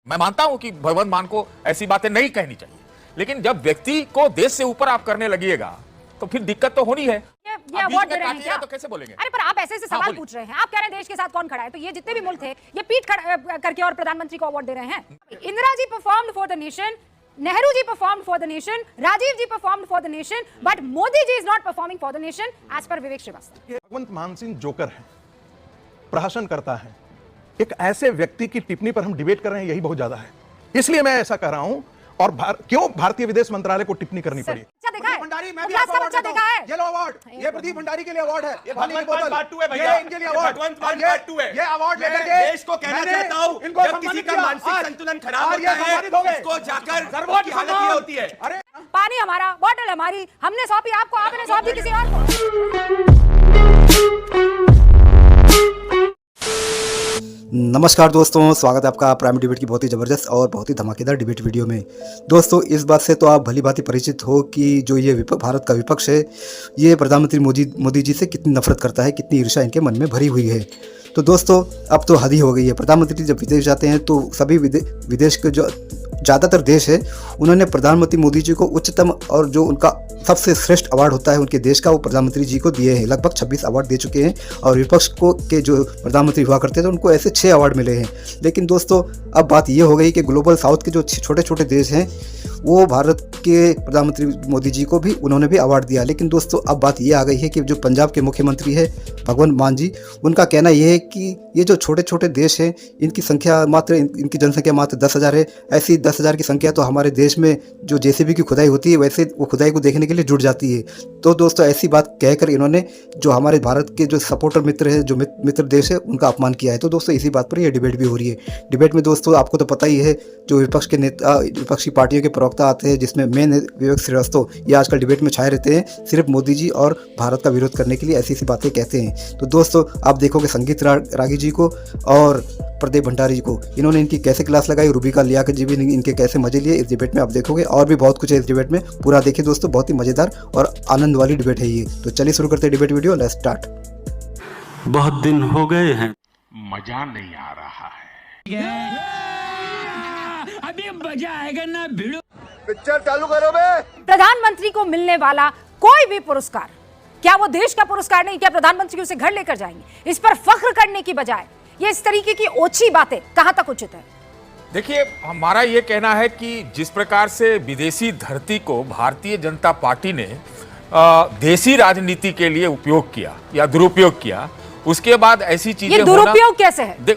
मैं मानता हूं कि भगवंत मान को ऐसी बातें नहीं कहनी चाहिए, लेकिन जब व्यक्ति को देश से ऊपर आप करने लगिएगा तो फिर दिक्कत तो होनी है। ये अवार्ड दे रहे हैं क्या? तो कैसे बोलेंगे? अरे पर आप ऐसे सवाल पूछ रहे हैं, आप कह रहे हैं देश के साथ कौन खड़ा है, तो ये जितने भी मुल्क थे ये पीठ करके और प्रधानमंत्री को अवार्ड दे रहे हैं। Indira ji performed for the nation, Nehru ji performed for the nation, Rajiv ji performed for the nation, but Modi ji is not performing for the nation as per Vivek Srivastava. भगवंत मान सिंह जोकर है, प्रहसन करता है। एक ऐसे व्यक्ति की टिप्पणी पर हम डिबेट कर रहे हैं, यही बहुत ज्यादा है, इसलिए मैं ऐसा कर रहा हूं। और क्यों भारतीय विदेश मंत्रालय को टिप्पणी करनी पड़ी? भंडारी, मैं भी आपको अवार्ड देता हूं। ये लो अवार्ड, ये प्रदीप भंडारी के लिए अवार्ड है। ये पानी की बोतल, ये इनके लिए अवार्ड, ये अवार्ड लेकर के देश को कहना चाहता हूं, इनको जब किसी का मानसिक संतुलन खराब होता है, इसको जाकर सर्वोच्च हालत ये होती है। अरे पानी हमारा, बोतल हमारी, हमने सौंपी आपको, आपने सौंपी किसी और को। नमस्कार दोस्तों, स्वागत है आपका प्राइम डिबेट की बहुत ही ज़बरदस्त और बहुत ही धमाकेदार डिबेट वीडियो में। दोस्तों, इस बात से तो आप भली भांति परिचित हो कि जो ये भारत का विपक्ष है, ये प्रधानमंत्री मोदी जी से कितनी नफरत करता है, कितनी ईर्ष्या इनके मन में भरी हुई है। तो दोस्तों, अब तो हद ही हो गई है। प्रधानमंत्री जब विदेश जाते हैं तो सभी विदेश के जो ज़्यादातर देश है, उन्होंने प्रधानमंत्री मोदी जी को उच्चतम और जो उनका सबसे श्रेष्ठ अवार्ड होता है उनके देश का, वो प्रधानमंत्री जी को दिए हैं। लगभग 26 अवार्ड दे चुके हैं और विपक्ष को के जो प्रधानमंत्री हुआ करते थे उनको ऐसे 6 अवार्ड मिले हैं। लेकिन दोस्तों, अब बात ये हो गई कि ग्लोबल साउथ के जो छोटे छोटे देश हैं, वो भारत के प्रधानमंत्री मोदी जी को भी उन्होंने भी अवार्ड दिया। लेकिन दोस्तों, अब बात ये आ गई है कि जो पंजाब के मुख्यमंत्री है भगवंत मान जी, उनका कहना यह है कि ये जो छोटे छोटे देश हैं, इनकी संख्या मात्र इनकी जनसंख्या मात्र 10,000 है। ऐसी 10,000 की संख्या तो हमारे देश में जो जेसीबी की खुदाई होती है, वैसे वो खुदाई को देखने के लिए जुट जाती है। तो दोस्तों, ऐसी बात कहकर इन्होंने जो हमारे भारत के जो सपोर्टर मित्र है, जो मित्र देश है, उनका अपमान किया है। तो दोस्तों, इसी बात पर यह डिबेट भी हो रही है। डिबेट में दोस्तों, आपको तो पता ही है, जो विपक्ष के नेता, विपक्षी पार्टियों के प्रवक्ता आते हैं, जिसमें मेन विवेक श्रीवास्तव, ये आजकल डिबेट में छाए रहते हैं, सिर्फ मोदी जी और भारत का विरोध करने के लिए ऐसी ऐसी बातें कहते हैं। तो दोस्तों, आप देखोगे संगीत रागी जी को और प्रदीप भंडारी जी को, इन्होंने इनकी कैसे क्लास लगाई, रूबिका लियाकत जी भी इनके कैसे मजे लिए, इस डिबेट में आप देखोगे। और भी बहुत कुछ है इस डिबेट में, पूरा देखिए दोस्तों, बहुत ही मजेदार और आनंद वाली डिबेट है ये। तो चलिए शुरू करते हैं डिबेट वीडियो, लेट्स स्टार्ट। बहुत दिन हो गए हैं, मजा नहीं आ रहा है। अभी मजा आएगा ना भिड़ो। पिक्चर चालू करो बे। प्रधानमंत्री को मिलने वाला कोई भी पुरस्कार, क्या वो देश का पुरस्कार नहीं, क्या प्रधानमंत्री उसे घर लेकर जाएंगे? इस पर फख्र करने की बजाय ये इस तरीके की ओछी बातें कहां तक उचित है? देखिए, हमारा ये कहना है कि जिस प्रकार से विदेशी धरती को भारतीय जनता पार्टी ने देशी राजनीति के लिए उपयोग किया या दुरुपयोग किया, उसके बाद ऐसी चीजें ये दुरुपयोग कैसे है?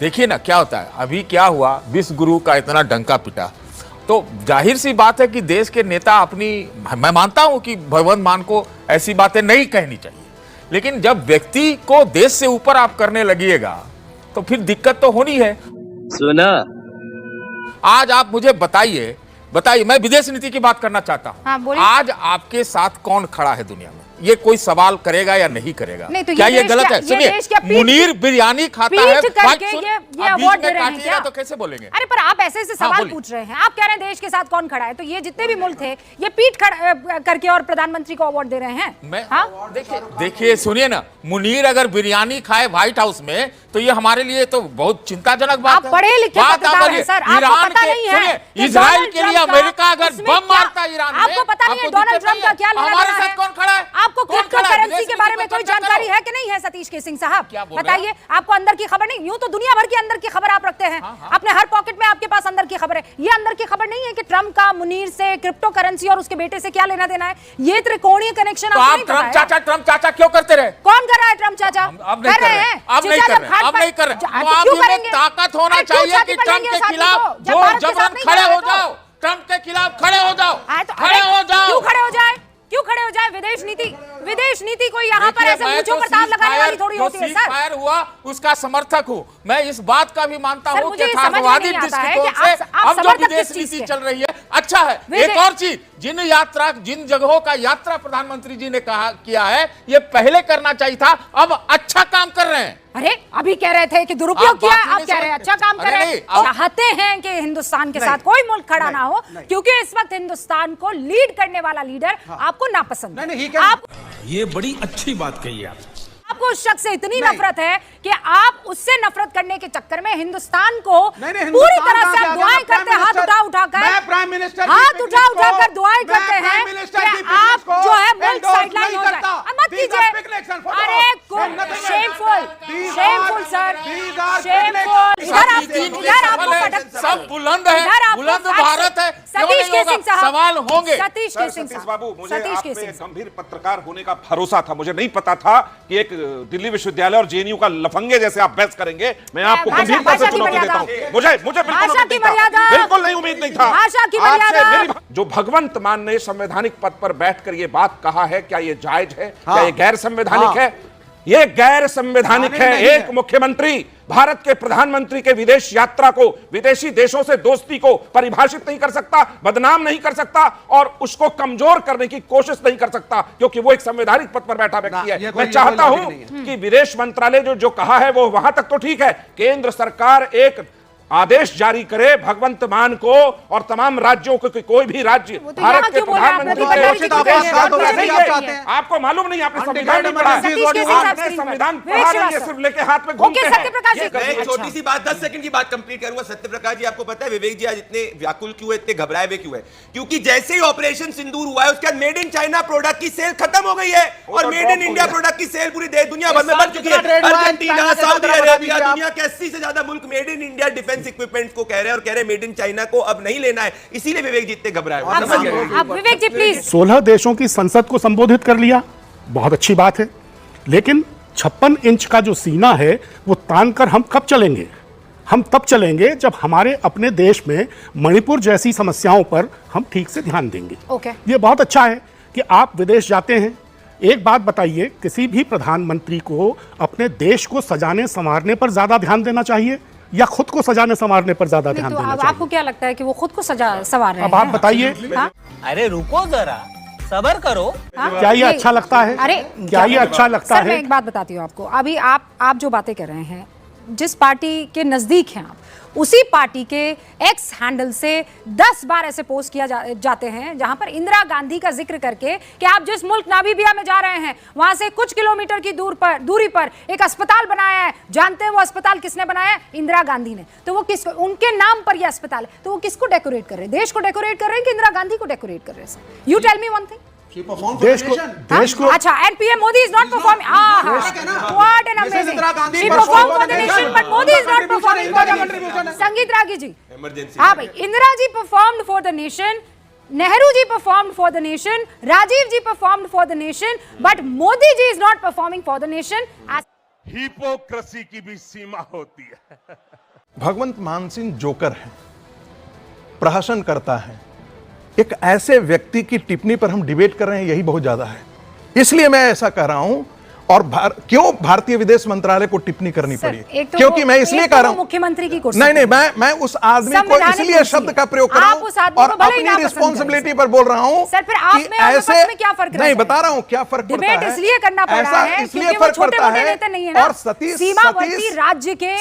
देखिए ना क्या होता है। अभी क्या हुआ, विश्व गुरु का इतना डंका पिटा, तो जाहिर सी बात है कि देश के नेता अपनी, मैं मानता हूं कि भगवंत मान को ऐसी बातें नहीं कहनी चाहिए, लेकिन जब व्यक्ति को देश से ऊपर आप करने लगिएगा तो फिर दिक्कत तो होनी है। सुना, आज आप मुझे बताइए, मैं विदेश नीति की बात करना चाहता हूं। हाँ, आज आपके साथ कौन खड़ा है दुनिया में? ये कोई सवाल करेगा या नहीं करेगा? नहीं, तो क्या ये गलत है? सुनिए, मुनीर बिरयानी खाता है, ये अवार्ड दे रहे हैं क्या? तो कैसे बोलेंगे? अरे पर आप ऐसे सवाल पूछ रहे हैं, आप कह रहे हैं देश के साथ कौन खड़ा है, तो ये जितने भी मुल्क थे ये पीठ करके और प्रधानमंत्री को अवार्ड दे रहे हैं। हाँ? देखिए, सुनिए ना, मुनीर अगर बिरयानी खाए व्हाइट हाउस में तो ये हमारे लिए तो बहुत चिंताजनक बात है। आप पढ़े लिखे पत्रकार हैं सर, आपको पता नहीं है इजराइल के लिए अमेरिका अगर बम मारता ईरान में, आपको पता नहीं है डोनाल्ड ट्रंप का क्या लेना हमारे साथ कौन खड़ा है? आपको क्रिप्टो करेंसी के बारे में कोई जानकारी है कि नहीं है सतीश के सिंह साहब? बताइए, आपको अंदर की खबर नहीं? यूं तो दुनिया भर की अंदर की खबर आप रखते हैं, अपने हर पॉकेट में आपके पास अंदर की खबर है। ये अंदर की खबर नहीं है कि ट्रंप का मुनीर से, क्रिप्टो करेंसी और उसके बेटे से क्या लेना देना है। ये त्रिकोणीय कनेक्शन आप ट्रंप चाचा क्यों करते रहे? कौन कर रहा है ट्रंप चाचा? अब नहीं कर रहे हैं, अब नहीं कर रहे। आप ताकत होना चाहिए कि ट्रंप के खिलाफ जो जबरन खड़े हो जाओ, ट्रंप के खिलाफ खड़े हो जाओ, खड़े हो जाओ। क्यों खड़े हो जाए? क्यों खड़े हो जाए? विदेश नीति कोई यहाँ पर ऐसे मुंहों पर ताव लगाने वाली थोड़ी होती है सर। फायर हुआ उसका समर्थक हूँ मैं, इस बात का भी मानता हूँ कि यथार्थवादी दृष्टिकोण से अब जो विदेश नीति चल रही है अच्छा है। एक और चीज, जिन जगहों का यात्रा प्रधानमंत्री जी ने किया है, ये पहले करना चाहिए था, अब अच्छा काम कर रहे हैं। अरे अभी कह रहे थे कि दुरुपयोग किया, आप कह रहे हैं अच्छा काम कर रहे हैं। चाहते हैं कि हिंदुस्तान के साथ कोई मुल्क खड़ा ना हो, क्योंकि इस वक्त हिंदुस्तान को लीड करने वाला लीडर आपको नापसंद है। ये बड़ी अच्छी बात कही आप। आपको उस शख्स से इतनी नफरत है कि आप उससे नफरत करने के चक्कर में हिंदुस्तान को पूरी तरह से आप दुआएं करते हैं, हाथ उठाकर प्राइम मिनिस्टर हाथ उठाकर दुआएं करते हैं कि आप जो है मुल्क साइडलाइन हो जाए। मत कीजिए, अरे शेमफुल सर, शेमफुल। इधर आपको पटक, सब बुलंद है, बुलंद भारत है, सतीश के सिंह साहब, सवाल होंगे। सतीश के सिंह सतीश साहब, बाबू, मुझे सतीश आप के में सिंह गंभीर पत्रकार होने का भरोसा था। मुझे नहीं पता था कि एक दिल्ली विश्वविद्यालय और जेएनयू का लफंगे जैसे आप बहस करेंगे। मैं आपको गंभीरता से चुनौती देता हूं। मुझे बिल्कुल नहीं उम्मीद नहीं था आपसे। जो भगवंत मान ने संवैधानिक पद पर बैठकर ये बात कहा है, क्या ये जायज है? क्या ये गैर संवैधानिक है? ये गैर संवैधानिक है। एक मुख्यमंत्री भारत के प्रधानमंत्री के विदेश यात्रा को, विदेशी देशों से दोस्ती को परिभाषित नहीं कर सकता, बदनाम नहीं कर सकता और उसको कमजोर करने की कोशिश नहीं कर सकता, क्योंकि वो एक संवैधानिक पद पर बैठा व्यक्ति है। मैं चाहता हूं कि विदेश मंत्रालय जो कहा है वो वहां तक तो ठीक है। केंद्र सरकार एक आदेश जारी करे भगवंत मान को और तमाम राज्यों को, कोई भी राज्य भारत के प्रधानमंत्री आपको मालूम नहीं, आपने संविधान नहीं पढ़ा, आपने संविधान पढ़ा नहीं है, सिर्फ लेके हाथ में घूमते हैं। मैं छोटी सी बात 10 सेकंड की बात कंप्लीट करूंगा। सत्यप्रकाश जी, आपको पता है विवेक जी आज इतने व्याकुल क्यों है, इतने घबराए हुए क्यों है? क्योंकि जैसे ही ऑपरेशन सिंदूर हुआ है उसके बाद मेड इन चाइना प्रोडक्ट की सेल खत्म हो गई है और मेड इन इंडिया प्रोडक्ट की सेल पूरी दुनिया भर में बढ़ चुकी है। अर्जेंटीना, सऊदी अरेबिया, दुनिया के 80 से ज्यादा मुल्क made in India defence equipment को कह रहे हैं और कह रहे हैं मेड इन चाइना को अब नहीं लेना है। इसीलिए विवेक जी इतने घबराए हुए हैं। आप विवेक जी प्लीज। 16 देशों की संसद को संबोधित कर लिया, बहुत अच्छी बात है, लेकिन 56 इंच का जो सीना है वो तान कर हम कब चलेंगे? हम तब चलेंगे जब हमारे अपने देश में मणिपुर जैसी समस्याओं पर हम ठीक से ध्यान देंगे। ओके। ये बहुत अच्छा है कि आप विदेश जाते हैं। एक बात बताइए, किसी भी प्रधानमंत्री को अपने देश को सजाने संवारने पर ज्यादा ध्यान देना चाहिए या खुद को सजाने संवारने पर ज्यादा ध्यान देना चाहिए? आपको क्या लगता है कि वो खुद को संवार रहे हैं? अब आप बताइए। अरे रुको जरा, सबर करो। क्या ये अच्छा लगता है? अरे क्या ये अच्छा लगता है? मैं एक बात बताती हूँ आपको। अभी आप जो बातें कर रहे हैं, जिस पार्टी के नजदीक हैं आप, उसी पार्टी के एक्स हैंडल से 10 बार ऐसे पोस्ट किया जाते हैं जहां पर इंदिरा गांधी का जिक्र करके कि आप जिस मुल्क नामीबिया में जा रहे हैं वहां से कुछ किलोमीटर की दूरी पर एक अस्पताल बनाया है। जानते हैं वो अस्पताल किसने बनाया है? इंदिरा गांधी ने। तो वो उनके नाम पर यह अस्पताल है। तो वो किसको डेकोरेट कर रहे हैं? देश को डेकोरेट कर रहे हैं कि इंदिरा गांधी को डेकोरेट कर रहे हैं? You tell me one thing. देश को अच्छा, and PM Modi is not performing. What an amazing. She performed for the nation, but Modi is not performing for the nation. संगीत रागी जी, हाँ भाई, Indira ji performed for the nation, Nehru ji performed for the nation, Rajiv ji performed for the nation, but Modi ji is not performing for the nation. Hypocrisy की भी सीमा होती है। भगवंत मान Singh joker है, प्रहसन करता है। एक ऐसे व्यक्ति की टिप्पणी पर हम डिबेट कर रहे हैं, यही बहुत ज्यादा है। इसलिए मैं ऐसा कह रहा हूं। और क्यों भारतीय विदेश मंत्रालय को टिप्पणी करनी पड़ी? तो क्योंकि मैं इसलिए कह रहा हूं, मुख्यमंत्री की कुर्सी नहीं, मैं उस आदमी को इसलिए शब्द का प्रयोग कर रहा हूं और अपनी रिस्पॉन्सिबिलिटी पर बोल रहा हूं। सर, फिर आप में और बस में क्या फर्क नहीं, बता रहा हूं क्या फर्क पड़ता है। इसलिए करना पड़ रहा है इसलिए फर्क पड़ता है। और सीमावर्ती राज्य के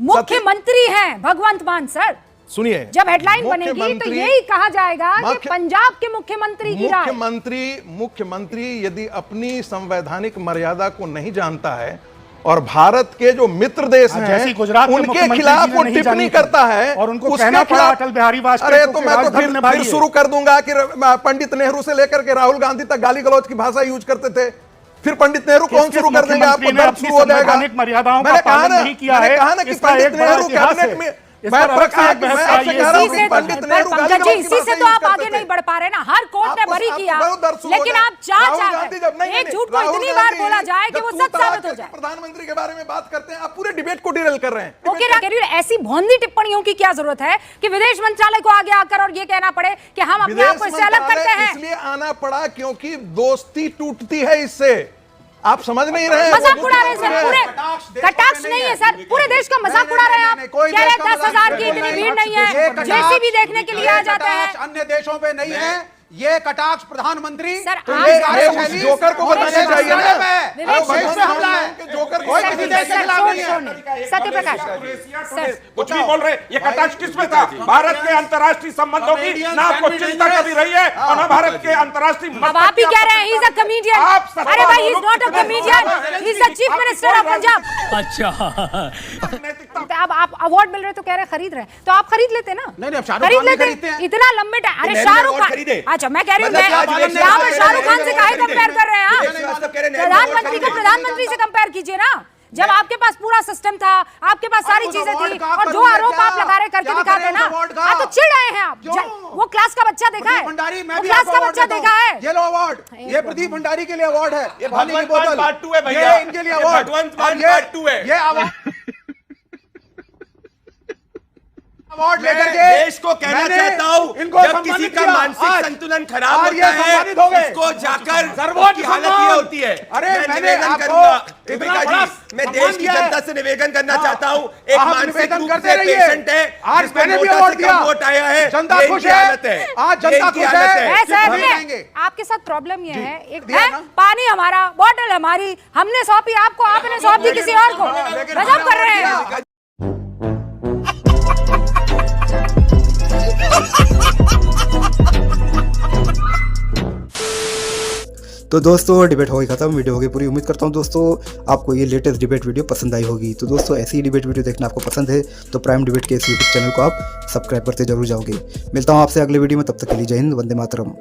मुख्यमंत्री हैं भगवंत मान सर। सुनिए, जब हेडलाइन बनेगी तो यही कहा जाएगा कि पंजाब के मुख्यमंत्री की राय। मुख्यमंत्री यदि अपनी संवैधानिक मर्यादा को नहीं जानता है और भारत के जो मित्र देश हैं गुजरात उनके खिलाफ वो टिप्पणी करता है और उनको कहना पड़ा अटल बिहारी वाजपेयी। अरे तो मैं तो फिर शुरू कर दूंगा कि पंडित नेहरू से लेकर के राहुल गांधी तक गाली गलौज की भाषा यूज करते थे। फिर पंडित नेहरू कौन शुरू कर देंगे? आपको दर्द शुरू हो जाएगा। मैंने कहा ना कि पंडित नेहरू कैबिनेट में इसी से तो आप आगे नहीं बढ़ पा रहे ना। हर कोर्ट ने बरी किया, लेकिन आप एक झूठ को इतनी बार बोला जाए कि वो सच साबित हो जाए। प्रधानमंत्री के बारे में बात करते हैं, आप पूरे डिबेट को डिरेल कर रहे हैं। ओके, ऐसी भौंदी टिप्पणियों की क्या जरूरत है कि विदेश मंत्रालय को आगे आकर और ये कहना पड़े कि हम अपने आप को इससे अलग करते हैं? इसलिए आना पड़ा क्योंकि दोस्ती टूटती है इससे। आप समझ नहीं रहे हैं। मजाक उड़ा रहे हैं सर, पूरे कटाक्ष नहीं है सर, पूरे देश का मजाक उड़ा रहे हैं आप। कह रहे 10,000 की इतनी भीड़ नहीं है, जेसीबी देखने के लिए आ जाते हैं। अन्य देशों पे नहीं है, ये कटाक्ष प्रधानमंत्री सर, तो आप- ये अरे उस कार्यशैली जोकर को बताना देश चाहिए ना। पे विवेक देश पे हमला है जोकर कोई किसी देश के खिलाफ नहीं है। सत्य प्रकाश सर, कुछ भी बोल रहे, ये कटाक्ष किसमें था? भारत के अंतर्राष्ट्रीय संबंधों की ना आपको चिंता कभी रही है और ना भारत के अंतर्राष्ट्रीय अब आप ही कह रहे हैं, ही इज अ कमेडियन। अरे भाई, he is not a comedian, he is the chief minister of Punjab. अच्छा अब आप अवार्ड मिल रहे तो कह रहे खरीद रहे, तो आप खरीद लेते ना। नहीं, अब शाहरुख खान नहीं खरीदते हैं। इतना लंबे टाइम। अरे मैं भी शाहरुख अवार्ड खान खरीदे। अच्छा, मैं कह रही हूँ मतलब क्या मैं विवेक यहाँ पे जी, शाहरुख खान से मैं काहे अवार्ड कंपेयर कर रहे हैं आप? नहीं, मतलब कह रहे हैं, प्रधानमंत्री को प्रधानमंत्री से कंपेयर कीजिए ना। जब आपके पास पूरा सिस्टम था, आपके पास सारी उस चीजें अवार्ड थी, कहाँ और पर जो होंगे, आरोप क्या? आप लगा रहे करके क्या दिखाते करें ना। उस अवार्ड का? हाँ, तो चिढ़ रहे हैं आप। क्यों? वो क्लास का बच्चा देखा है, प्रदीप भंडारी, मैं वो भी क्लास आपको का अवार्ड बच्चा देता देखा हूं। है। ये लो अवार्ड, ये प्रदीप भंडारी के लिए अवार्ड है, ये पानी की भगवंत बोतल मान पार्ट 2 है भैया। ये इनके लिए ये अवार्ड, भगवंत मान ये- पार्ट 2 है। ये अवार्ड लेकर के देश को कहना मैंने चाहता हूँ, इनको जब सम्मानित किसी का किया। मानसिक आज- संतुलन खराब आज होता ये सम्मानित हो है, गए। उसको जाकर सर्वोच्च उसकी हालत सम्मान। ये होती है। अरे मैं मैंने निवेदन आपको करूंगा, इतना विवेका बड़ा जी, मैं सम्मान देश की दिया है। जनता से निवेदन करना हाँ। चाहता हूँ, एक आप मानसिक निवेदन रूप करते से रहिए। पेशेंट है, आज जिसको मैंने भी नोटा अवार्ड से दिया। कम वोट आया है, जनता ये खुश इनकी है। हालत है। आज ये जनता इनकी खुश हालत है। है। ऐसा हम है, जाएंगे। आपके साथ प्रॉब्लम ये है, एक दिया है ना। पानी हमारा, बॉटल हमारी, हमने सौंपी आपको, आपने सौंप दी किसी और को। लेकिन गजब हमने कर रहे हैं। अवार्ड दिया। तो दोस्तों डिबेट हो गई खत्म, वीडियो हो गई पूरी। उम्मीद करता हूँ दोस्तों आपको ये लेटेस्ट डिबेट वीडियो पसंद आई होगी। तो दोस्तों ऐसी ही डिबेट वीडियो देखना आपको पसंद है तो प्राइम डिबेट के इस यूट्यूब चैनल को आप सब्सक्राइब करते जरूर जाओगे। मिलता हूँ आपसे अगले वीडियो में, तब तक के लिए जय हिंद, वंदे मातरम।